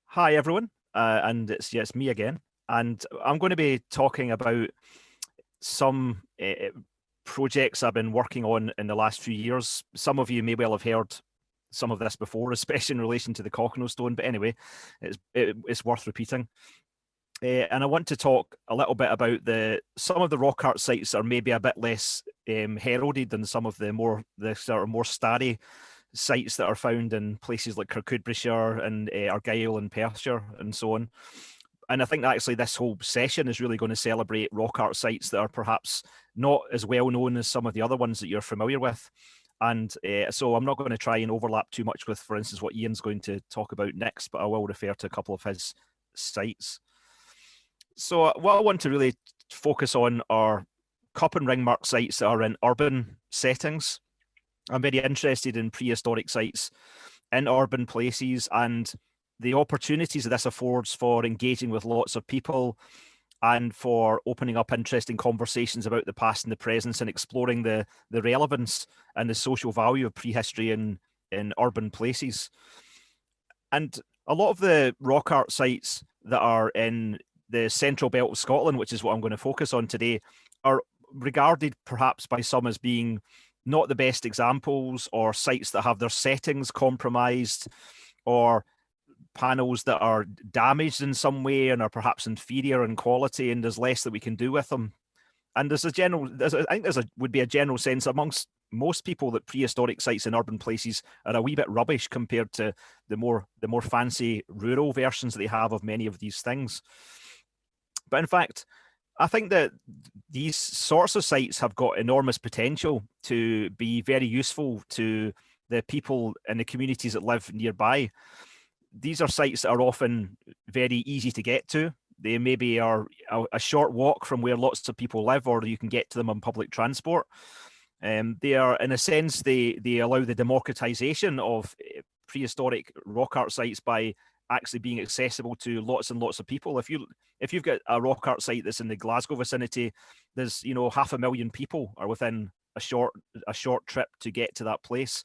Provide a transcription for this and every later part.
Hi everyone, and it's me again, and I'm going to be talking about some projects I've been working on in the last few years. Some of you may well have heard some of this before, especially in relation to the Cockno Stone. But anyway, it's worth repeating. And I want to talk a little bit about some of the rock art sites that are maybe a bit less heralded than some of the sort of more starry sites that are found in places like Kirkcudbrightshire and Argyll and Perthshire and so on. And I think that actually this whole session is really going to celebrate rock art sites that are perhaps not as well known as some of the other ones that you're familiar with. And so I'm not going to try and overlap too much with, for instance, what Ian's going to talk about next, but I will refer to a couple of his sites. So what I want to really focus on are cup and ring mark sites that are in urban settings. I'm very interested in prehistoric sites in urban places and the opportunities that this affords for engaging with lots of people and for opening up interesting conversations about the past and the present and exploring the relevance and the social value of prehistory in urban places. And a lot of the rock art sites that are in the central belt of Scotland, which is what I'm going to focus on today, are regarded perhaps by some as being not the best examples, or sites that have their settings compromised, or panels that are damaged in some way and are perhaps inferior in quality, and there's less that we can do with them. And I think would be a general sense amongst most people that prehistoric sites in urban places are a wee bit rubbish compared to the more fancy rural versions that they have of many of these things. But in fact, I think that these sorts of sites have got enormous potential to be very useful to the people and the communities that live nearby. These are sites that are often very easy to get to. They maybe are a short walk from where lots of people live, or you can get to them on public transport. They are, in a sense, they allow the democratization of prehistoric rock art sites by actually being accessible to lots and lots of people. If you've got a rock art site that's in the Glasgow vicinity, there's 500,000 people are within a short trip to get to that place.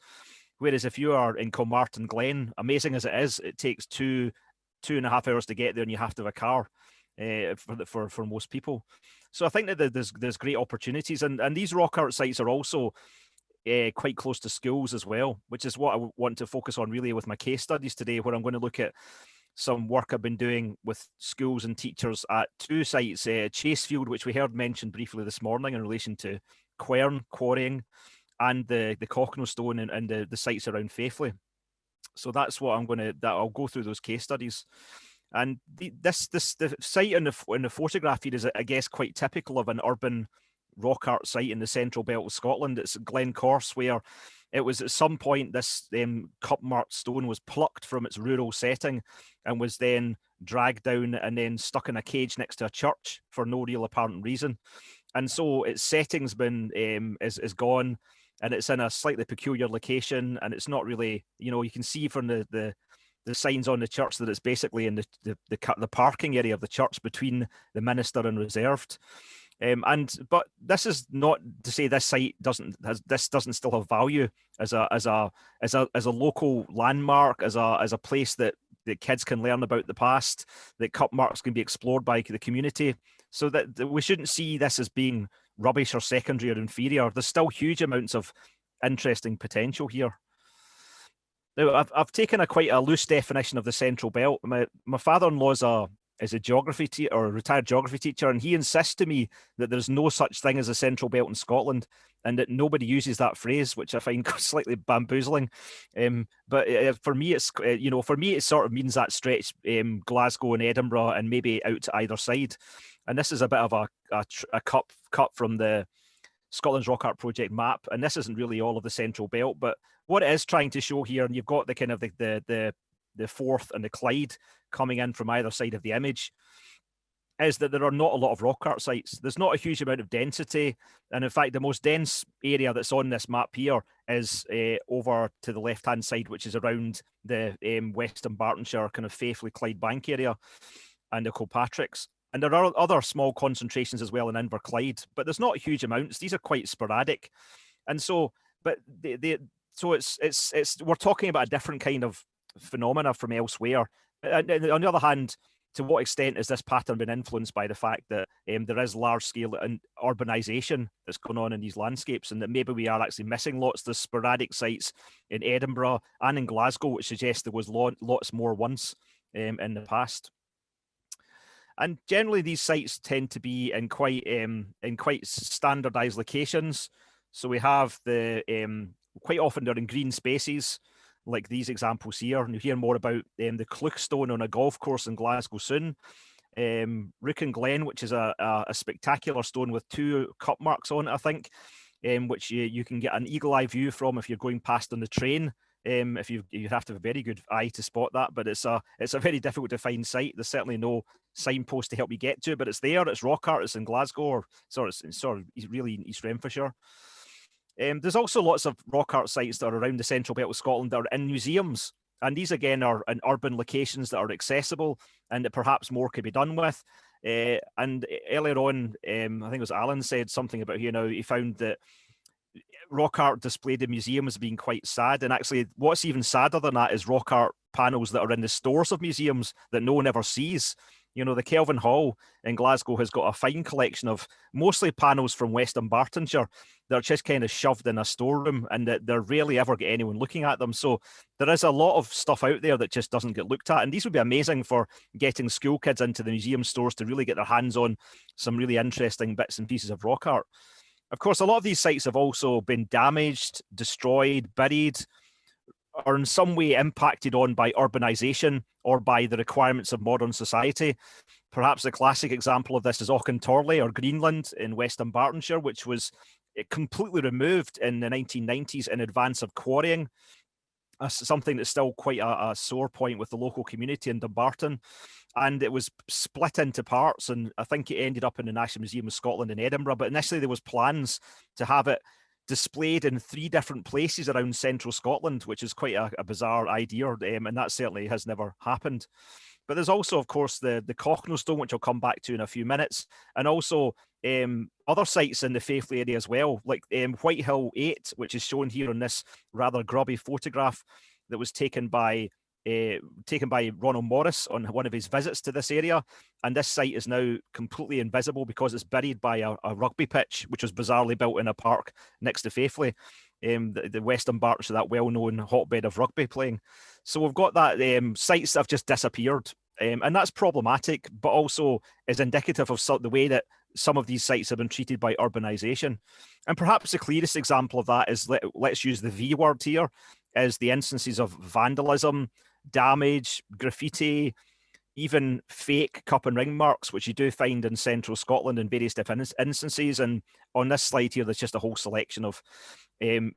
Whereas if you are in Kilmartin Glen, amazing as it is, it takes 2.5 hours to get there, and you have to have a car for most people. So I think that there's great opportunities, and these rock art sites are also quite close to schools as well, which is what I want to focus on really with my case studies today, where I'm going to look at some work I've been doing with schools and teachers at two sites, Chasefield, which we heard mentioned briefly this morning in relation to quern quarrying, and the Cockno Stone and the sites around Faithfully. So that's what I'll go through those case studies. And the site in the photograph here is, I guess, quite typical of an urban rock art site in the central belt of Scotland. It's Glencorse, where it was at some point this cup-marked stone was plucked from its rural setting and was then dragged down and then stuck in a cage next to a church for no real apparent reason. And so its setting's been is gone, and it's in a slightly peculiar location, and it's not really, you can see from the signs on the church that it's basically in the parking area of the church between the minster and reserved. But this is not to say this site doesn't still have value as a local landmark, as a place that kids can learn about the past, that cup marks can be explored by the community, so that we shouldn't see this as being rubbish or secondary or inferior. There's still huge amounts of interesting potential here. Now, I've taken quite a loose definition of the Central Belt. My father-in-law's is a geography or a retired geography teacher, and he insists to me that there's no such thing as a Central Belt in Scotland, and that nobody uses that phrase, which I find slightly bamboozling. But for me, it sort of means that stretch, Glasgow and Edinburgh, and maybe out to either side. And this is a bit of a cut from the Scotland's Rock Art Project map, and this isn't really all of the Central Belt, but what it is trying to show here, and you've got the kind of the Forth and the Clyde coming in from either side of the image, is that there are not a lot of rock art sites. There's not a huge amount of density, and in fact, the most dense area that's on this map here is over to the left-hand side, which is around the West Dunbartonshire kind of Faithfully Clydebank area and the Kilpatricks. And there are other small concentrations as well in Inverclyde, but there's not huge amounts. These are quite sporadic, and so, but so it's we're talking about a different kind of phenomena from elsewhere. And on the other hand, to what extent has this pattern been influenced by the fact that there is large-scale urbanisation that's going on in these landscapes, and that maybe we are actually missing lots of the sporadic sites in Edinburgh and in Glasgow, which suggests there was lots more once in the past. And generally, these sites tend to be in quite standardised locations. So we have quite often they're in green spaces, like these examples here. And you hear more about the Clough on a golf course in Glasgow soon. Rooken Glen, which is a spectacular stone with 2 cup marks on it, I think, which you can get an eagle eye view from if you're going past on the train. If you have to have a very good eye to spot that, but it's a very difficult to find site. There's certainly no signpost to help you get to it, but it's there. It's rock art. It's in Glasgow, or it's sort of really in East Renfrewshire. There's also lots of rock art sites that are around the central belt of Scotland that are in museums, and these again are in urban locations that are accessible and that perhaps more could be done with. And earlier on, I think it was Alan said something about he found that rock art displayed in museums being quite sad, and actually what's even sadder than that is rock art panels that are in the stores of museums that no one ever sees. The Kelvin Hall in Glasgow has got a fine collection of mostly panels from West Dunbartonshire that are just kind of shoved in a storeroom, and that they're rarely ever get anyone looking at them. So there is a lot of stuff out there that just doesn't get looked at, and these would be amazing for getting school kids into the museum stores to really get their hands on some really interesting bits and pieces of rock art. Of course, a lot of these sites have also been damaged, destroyed, buried, or in some way impacted on by urbanisation or by the requirements of modern society. Perhaps the classic example of this is Auchintorley or Greenland in West Dunbartonshire, which was completely removed in the 1990s in advance of quarrying. Something that's still quite a sore point with the local community in Dumbarton. And it was split into parts, and I think it ended up in the National Museum of Scotland in Edinburgh. But initially there was plans to have it displayed in 3 different places around central Scotland, which is quite a bizarre idea, and that certainly has never happened. But there's also, of course, the Cocknostone, which I'll come back to in a few minutes, and also other sites in the Faithful area as well, like Whitehill 8, which is shown here on this rather grubby photograph that was taken by Ronald Morris on one of his visits to this area. And this site is now completely invisible because it's buried by a rugby pitch, which was bizarrely built in a park next to Faithful, the West Dunbartonshire, that well-known hotbed of rugby playing. So we've got that sites that have just disappeared, and that's problematic, but also is indicative of the way that some of these sites have been treated by urbanisation. And perhaps the clearest example of that is, let's use the V word here, is the instances of vandalism, damage, graffiti, even fake cup and ring marks, which you do find in central Scotland in various different instances. And on this slide here, there's just a whole selection of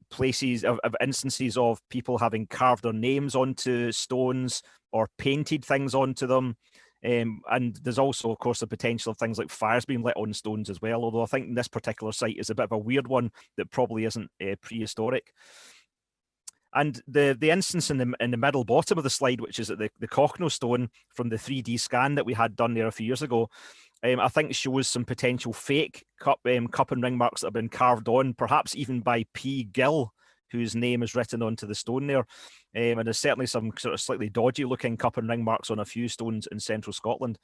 places, of instances of people having carved their names onto stones or painted things onto them. And there's also, of course, the potential of things like fires being lit on stones as well, although I think this particular site is a bit of a weird one that probably isn't prehistoric. And the instance in the middle bottom of the slide, which is at the Cocknostone from the 3D scan that we had done there a few years ago, I think shows some potential fake cup and ring marks that have been carved on, perhaps even by P. Gill, whose name is written onto the stone there. And there's certainly some sort of slightly dodgy looking cup and ring marks on a few stones in central Scotland.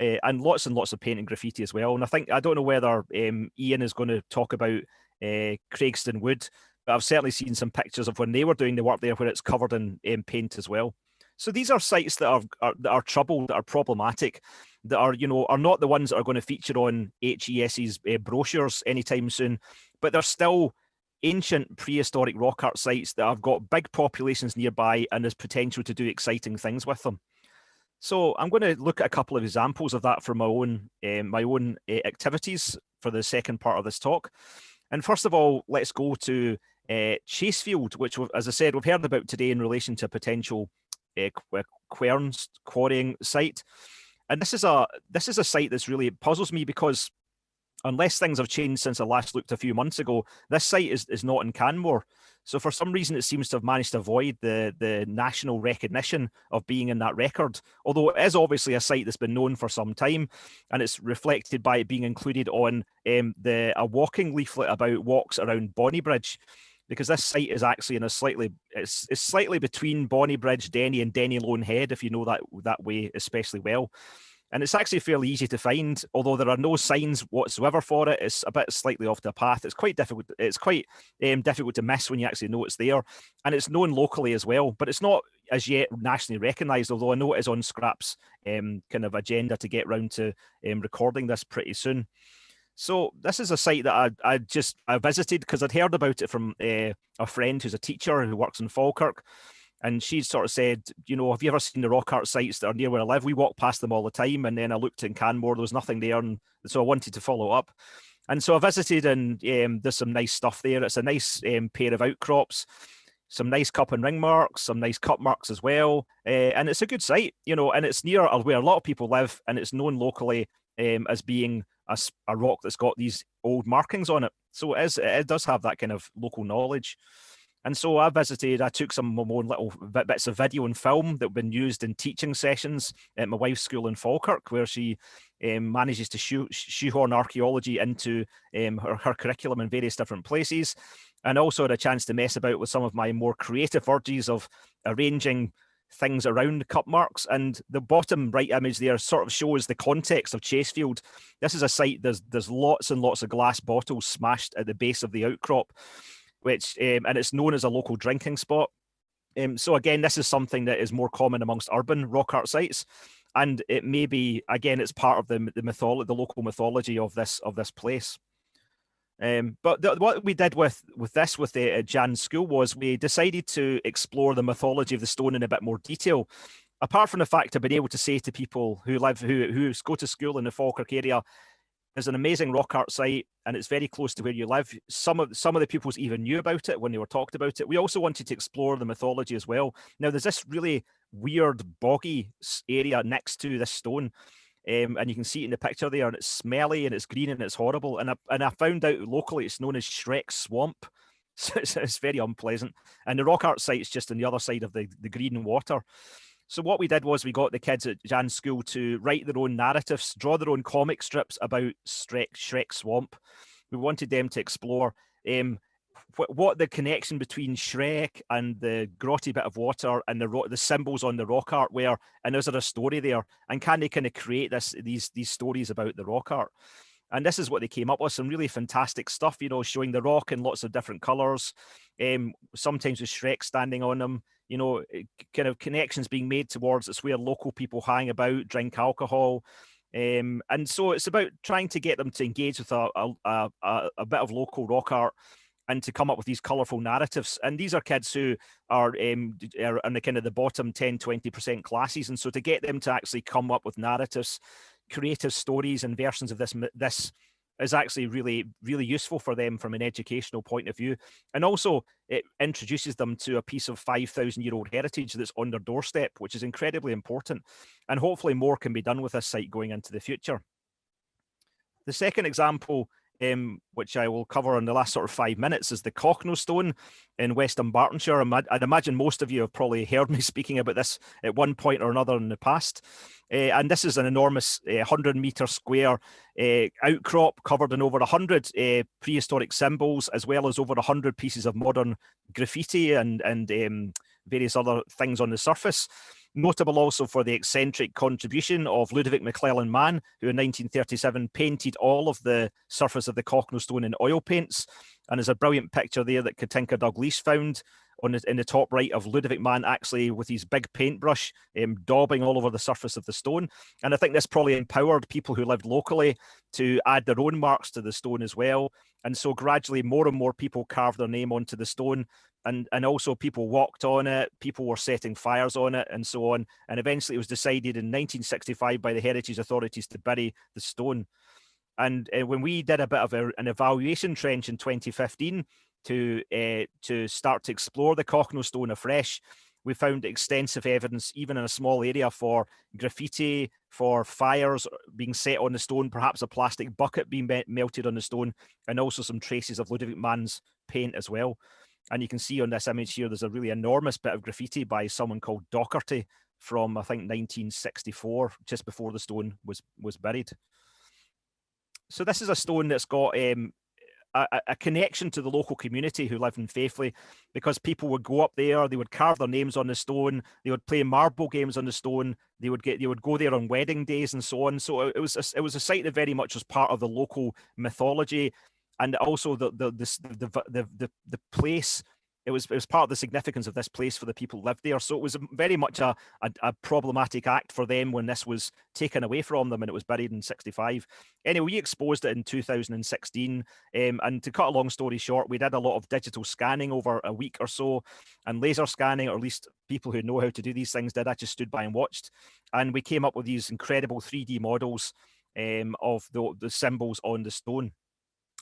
And lots of paint and graffiti as well. And I don't know whether Ian is going to talk about Craigston Wood, but I've certainly seen some pictures of when they were doing the work there where it's covered in paint as well. So these are sites that are troubled, that are problematic, that are not the ones that are going to feature on HES's brochures anytime soon, but they're still ancient prehistoric rock art sites that have got big populations nearby and there's potential to do exciting things with them. So I'm going to look at a couple of examples of that from my own activities for the second part of this talk. And first of all, let's go to Chasefield, which, as I said, we've heard about today in relation to a potential Querns quarrying site. And this is a site that's really puzzles me, because unless things have changed since I last looked a few months ago, this site is not in Canmore. So for some reason, it seems to have managed to avoid the national recognition of being in that record, although it is obviously a site that's been known for some time, and it's reflected by it being included on a walking leaflet about walks around Bonnybridge. because this site is actually in a it's slightly between Bonnybridge, Denny, and Denny Lone Head, if you know that way especially well. And it's actually fairly easy to find, although there are no signs whatsoever for it. It's a bit slightly off the path. It's quite difficult. It's quite difficult to miss when you actually know it's there. And it's known locally as well, but it's not as yet nationally recognised, although I know it is on Scrap's kind of agenda to get round to recording this pretty soon. So this is a site that I visited because I'd heard about it from a friend who's a teacher who works in Falkirk. And she sort of said, you know, have you ever seen the rock art sites that are near where I live? We walk past them all the time. And then I looked in Canmore, there was nothing there. And so I wanted to follow up. And so I visited, and there's some nice stuff there. It's a nice pair of outcrops, some nice cup and ring marks, some nice cup marks as well. And it's a good site, you know, and it's near where a lot of people live. And it's known locally as being a rock that's got these old markings on it. So it does have that kind of local knowledge. And so I visited, I took some of my own little bits of video and film that have been used in teaching sessions at my wife's school in Falkirk, where she manages to shoehorn archaeology into her curriculum in various different places. And also had a chance to mess about with some of my more creative urges of arranging things around cup marks. And the bottom right image there sort of shows the context of Chasefield. This is a site, there's lots and lots of glass bottles smashed at the base of the outcrop, which and it's known as a local drinking spot. So again, this is something that is more common amongst urban rock art sites, and it may be, again, it's part of the local mythology of this place. But what we did with the Jan's school was we decided to explore the mythology of the stone in a bit more detail. Apart from the fact of being able to say to people who go to school in the Falkirk area, there's an amazing rock art site, and it's very close to where you live. Some of the pupils even knew about it when they were talked about it. We also wanted to explore the mythology as well. Now, there's this really weird boggy area next to this stone, and you can see it in the picture there, and it's smelly, and it's green, and it's horrible. And I found out locally it's known as Shrek's Swamp, so it's very unpleasant. And the rock art site's just on the other side of the green water. So what we did was we got the kids at Jan's school to write their own narratives, draw their own comic strips about Shrek Swamp. We wanted them to explore what the connection between Shrek and the grotty bit of water and the symbols on the rock art were, and is there a story there? And can they kind of create these stories about the rock art? And this is what they came up with, some really fantastic stuff, you know, showing the rock in lots of different colours, sometimes with Shrek standing on them, you know, kind of connections being made towards it's where local people hang about, drink alcohol. And so it's about trying to get them to engage with a bit of local rock art and to come up with these colourful narratives. And these are kids who are in the kind of the bottom 10, 20% classes. And so to get them to actually come up with narratives, creative stories and versions of this is actually really, really useful for them from an educational point of view. And also it introduces them to a piece of 5,000-year-old heritage that's on their doorstep, which is incredibly important. And hopefully more can be done with this site going into the future. The second example, which I will cover in the last sort of 5 minutes, is the Cockno Stone in West Dunbartonshire. I'd imagine most of you have probably heard me speaking about this at one point or another in the past. And this is an enormous 100-metre square outcrop covered in over 100 prehistoric symbols, as well as over 100 pieces of modern graffiti and various other things on the surface. Notable also for the eccentric contribution of Ludwig McClellan Mann, who in 1937 painted all of the surface of the Cockno Stone in oil paints. And there's a brilliant picture there that Katinka Douglas found in the top right of Ludwig Mann actually with his big paintbrush daubing all over the surface of the stone. And I think this probably empowered people who lived locally to add their own marks to the stone as well. And so gradually more and more people carved their name onto the stone. And also people walked on it, people were setting fires on it and so on. And eventually it was decided in 1965 by the heritage authorities to bury the stone. And when we did a bit of an evaluation trench in 2015 to start to explore the Cockno Stone afresh, we found extensive evidence, even in a small area, for graffiti, for fires being set on the stone, perhaps a plastic bucket being melted on the stone, and also some traces of Ludwig Mann's paint as well. And you can see on this image here, there's a really enormous bit of graffiti by someone called Docherty from, I think, 1964, just before the stone was buried. So this is a stone that's got a connection to the local community who live in Faithfully, because people would go up there, they would carve their names on the stone, they would play marble games on the stone, they would go there on wedding days and so on. So it was a site that very much was part of the local mythology, and also the place. It was part of the significance of this place for the people who lived there. So it was very much a problematic act for them when this was taken away from them and it was buried in 65. Anyway, we exposed it in 2016. And to cut a long story short, we did a lot of digital scanning over a week or so, and laser scanning, or at least people who know how to do these things did. I just stood by and watched. And we came up with these incredible 3D models of the symbols on the stone.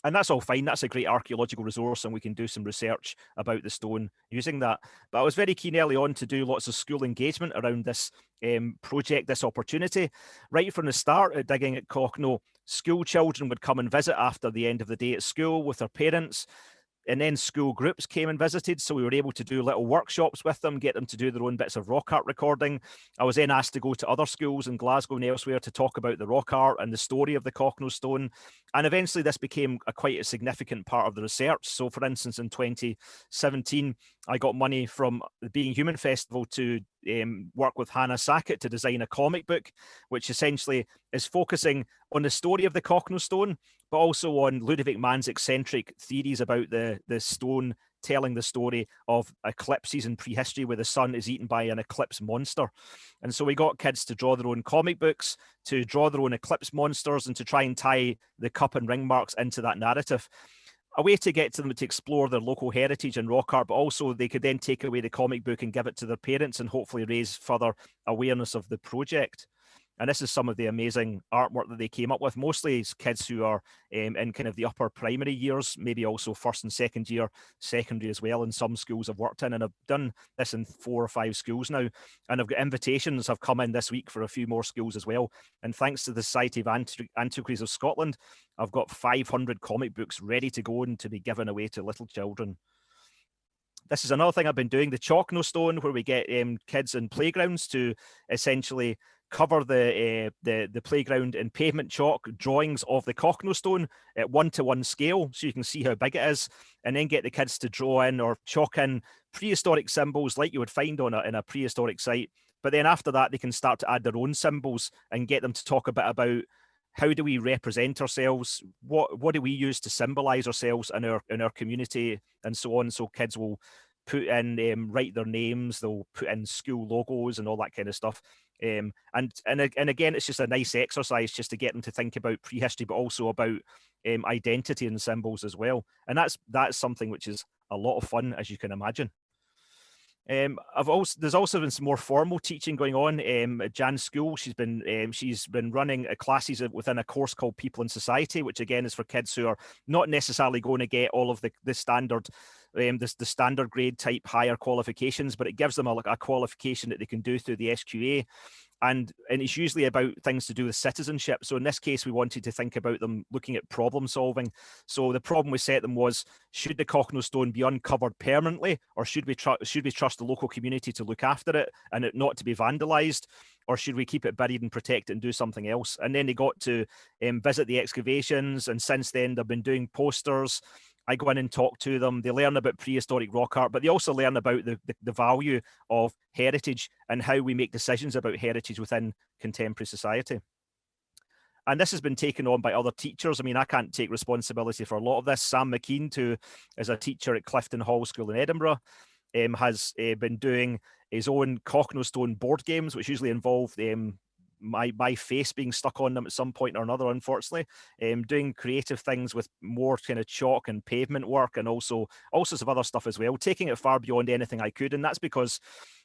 And that's all fine. That's a great archaeological resource, and we can do some research about the stone using that. But I was very keen early on to do lots of school engagement around this project, this opportunity. Right from the start at Digging at Cockno, school children would come and visit after the end of the day at school with their parents. And then school groups came and visited, so we were able to do little workshops with them, get them to do their own bits of rock art recording. I was then asked to go to other schools in Glasgow and elsewhere to talk about the rock art and the story of the Cockno stone. And eventually this became quite a significant part of the research. So for instance, in 2017, I got money from the Being Human Festival to work with Hannah Sackett to design a comic book, which essentially is focusing on the story of the Cockno stone, but also on Ludovic Mann's eccentric theories about the stone telling the story of eclipses in prehistory where the sun is eaten by an eclipse monster. And so we got kids to draw their own comic books, to draw their own eclipse monsters, and to try and tie the cup and ring marks into that narrative. A way to get to them to explore their local heritage and rock art, but also they could then take away the comic book and give it to their parents and hopefully raise further awareness of the project. And this is some of the amazing artwork that they came up with, mostly kids who are in kind of the upper primary years, maybe also first and second year secondary as well in some schools I've worked in. And I've done this in 4 or 5 schools now. And I've got invitations have come in this week for a few more schools as well. And thanks to the Society of Antiquaries of Scotland, I've got 500 comic books ready to go and to be given away to little children. This is another thing I've been doing, the Cockno stone, where we get kids in playgrounds to essentially cover the playground in pavement chalk drawings of the Cockno stone at 1:1 scale, so you can see how big it is, and then get the kids to draw in or chalk in prehistoric symbols like you would find on in a prehistoric site. But then after that, they can start to add their own symbols and get them to talk a bit about how do we represent ourselves, what do we use to symbolize ourselves in our community, and so on. So kids will put in write their names, they'll put in school logos and all that kind of stuff. And again, it's just a nice exercise just to get them to think about prehistory, but also about identity and symbols as well. And that's something which is a lot of fun, as you can imagine. There's also been some more formal teaching going on at Jan's school. She's been running classes within a course called People in Society, which again is for kids who are not necessarily going to get all of the standard the standard grade type higher qualifications, but it gives them a qualification that they can do through the SQA. And it's usually about things to do with citizenship. So in this case, we wanted to think about them looking at problem solving. So the problem we set them was, should the Cockno stone be uncovered permanently, or should we trust the local community to look after it and it not to be vandalized, or should we keep it buried and protect it and do something else? And then they got to visit the excavations, and since then they've been doing posters. I go in and talk to them. They learn about prehistoric rock art, but they also learn about the value of heritage and how we make decisions about heritage within contemporary society. And this has been taken on by other teachers. I mean, I can't take responsibility for a lot of this. Sam McKean, who is a teacher at Clifton Hall School in Edinburgh, has been doing his own Cockno stone board games, which usually involve my face being stuck on them at some point or another, unfortunately. Doing creative things with more kind of chalk and pavement work, and also all sorts of other stuff as well, taking it far beyond anything I could. And that's because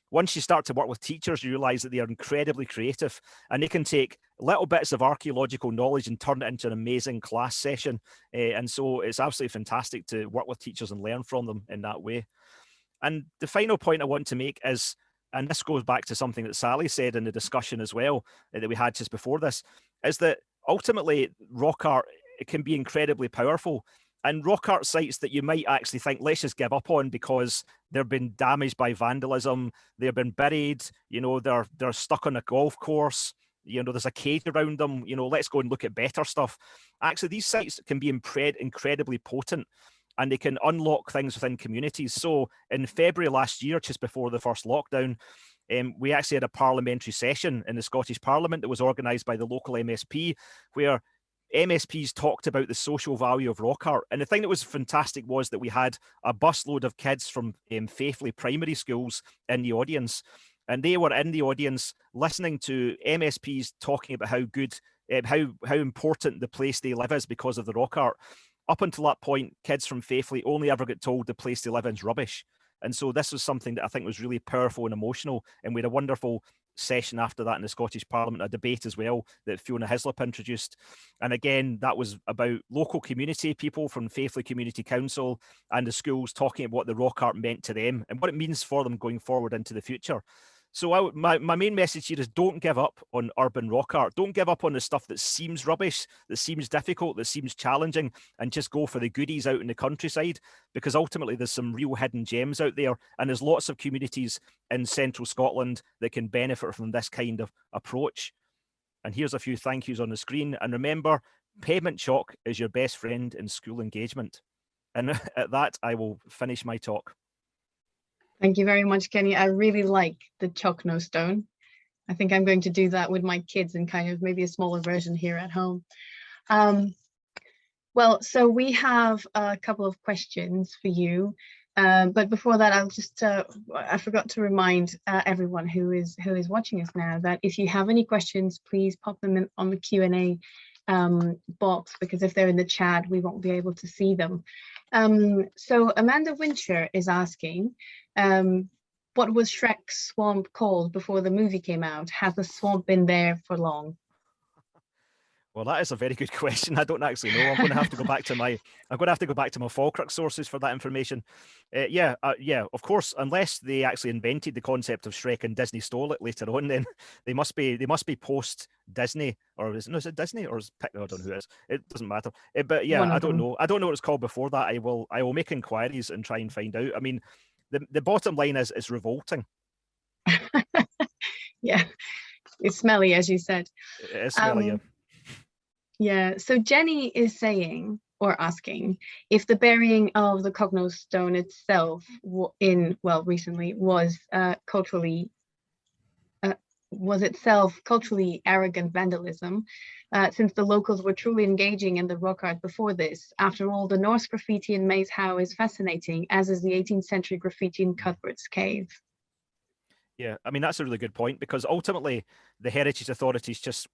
once you start to work with teachers, you realize that they are incredibly creative, and they can take little bits of archaeological knowledge and turn it into an amazing class session. And so it's absolutely fantastic to work with teachers and learn from them in that way. And the final point I want to make is, and this goes back to something that Sally said in the discussion as well that we had just before this, is that ultimately rock art, it can be incredibly powerful. And rock art sites that you might actually think, let's just give up on because they've been damaged by vandalism, they've been buried, you know, they're stuck on a golf course, there's a cage around them, let's go and look at better stuff. Actually, these sites can be incredibly potent, and they can unlock things within communities. So in February last year, just before the first lockdown, we actually had a parliamentary session in the Scottish Parliament that was organised by the local MSP, where MSPs talked about the social value of rock art. And the thing that was fantastic was that we had a busload of kids from Faithfully primary schools in the audience. And they were in the audience listening to MSPs talking about how good, how important the place they live is because of the rock art. Up until that point, kids from Faithfully only ever get told the place they live in is rubbish. And so this was something that I think was really powerful and emotional. And we had a wonderful session after that in the Scottish Parliament, a debate as well that Fiona Hislop introduced. And again, that was about local community people from Faithfully Community Council and the schools talking about what the rock art meant to them and what it means for them going forward into the future. So my main message here is don't give up on urban rock art. Don't give up on the stuff that seems rubbish, that seems difficult, that seems challenging, and just go for the goodies out in the countryside, because ultimately there's some real hidden gems out there, and there's lots of communities in central Scotland that can benefit from this kind of approach. And here's a few thank yous on the screen. And remember, pavement chalk is your best friend in school engagement. And at that, I will finish my talk. Thank you very much, Kenny. I really like the chalk no stone. I think I'm going to do that with my kids and kind of maybe a smaller version here at home. Well, so we have a couple of questions for you. But before that, I'll just, I forgot to remind everyone who is watching us now that if you have any questions, please pop them in on the Q&A box, because if they're in the chat, we won't be able to see them. So Amanda Wincher is asking, what was Shrek's swamp called before the movie came out? Has the swamp been there for long? Well, that is a very good question. I don't actually know. I'm going to have to go back to my Falkirk sources for that information. Yeah, of course. Unless they actually invented the concept of Shrek and Disney stole it later on, then they must be post Disney, or is it Disney or is it, I don't know who it is. It doesn't matter. But yeah, I don't know. I don't know what it's called before that. I will make inquiries and try and find out. I mean, the bottom line is it's revolting. Yeah, it's smelly, as you said. It is smelly. Yeah. Yeah, so Jenny is saying or asking if the burying of the Cognos stone itself recently was culturally arrogant vandalism, since the locals were truly engaging in the rock art before this. After all, the Norse graffiti in Maze Howe is fascinating, as is the 18th century graffiti in Cuthbert's Cave. Yeah, I mean, that's a really good point, because ultimately the heritage authorities just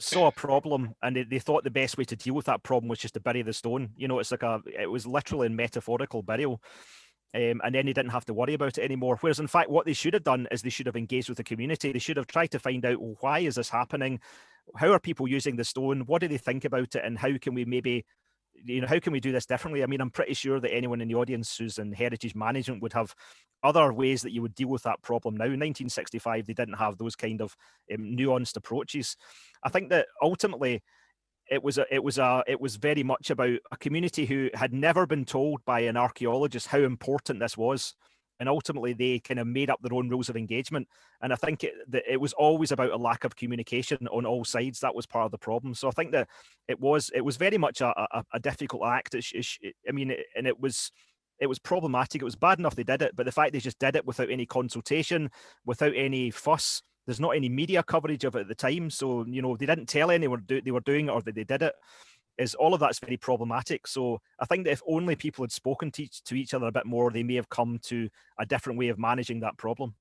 saw a problem, and they thought the best way to deal with that problem was just to bury the stone. It's like it was literal and metaphorical burial. And then they didn't have to worry about it anymore. Whereas in fact, what they should have done is they should have engaged with the community. They should have tried to find out, well, why is this happening? How are people using the stone? What do they think about it? And how can we maybe, how can we do this differently? I mean, I'm pretty sure that anyone in the audience who's in heritage management would have other ways that you would deal with that problem now. In 1965, they didn't have those kind of nuanced approaches. I think that ultimately it was very much about a community who had never been told by an archaeologist how important this was. And ultimately, they kind of made up their own rules of engagement. And I think it was always about a lack of communication on all sides. That was part of the problem. So I think that it was very much a difficult act. It was problematic. It was bad enough they did it, but the fact they just did it without any consultation, without any fuss. There's not any media coverage of it at the time. So, they didn't tell anyone they were doing it or that they did it. All of that's very problematic. So I think that if only people had spoken to each other a bit more, they may have come to a different way of managing that problem.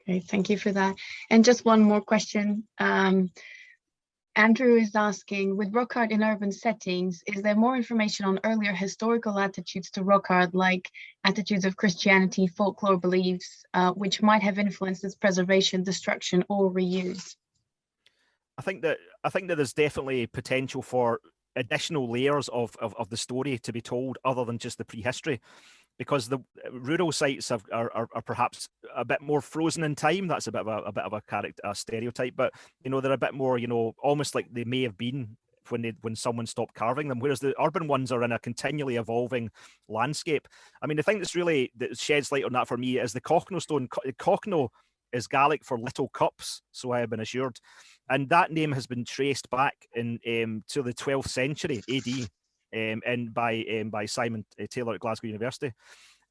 Okay, thank you for that. And just one more question. Andrew is asking, with rock art in urban settings, is there more information on earlier historical attitudes to rock art, like attitudes of Christianity, folklore beliefs, which might have influenced its preservation, destruction, or reuse? I think that there's definitely potential for additional layers of the story to be told other than just the prehistory, because the rural sites are perhaps a bit more frozen in time. That's a bit of a stereotype, but they're a bit more almost like they may have been when someone stopped carving them, whereas the urban ones are in a continually evolving landscape. I mean, the thing that sheds light on that for me is the Cochno stone. Cochno is Gaelic for little cups, so I have been assured. And that name has been traced back in to the 12th century AD, and by Simon Taylor at Glasgow University.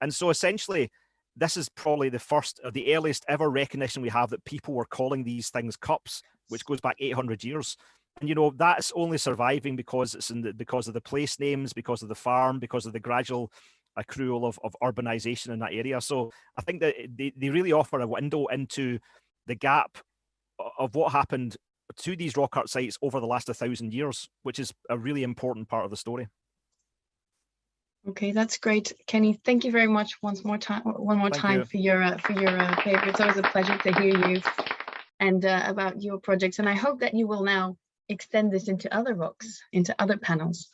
And so essentially, this is probably the first or the earliest ever recognition we have that people were calling these things cups, which goes back 800 years. And you know, that's only surviving because it's because of the place names, because of the farm, because of the gradual accrual of urbanization in that area. So I think that they really offer a window into the gap of what happened to these rock art sites over the last 1,000 years, which is a really important part of the story. Okay, that's great, Kenny. Thank you very much one more time for your paper. It's always a pleasure to hear you and about your projects, and I hope that you will now extend this into other rocks, into other panels.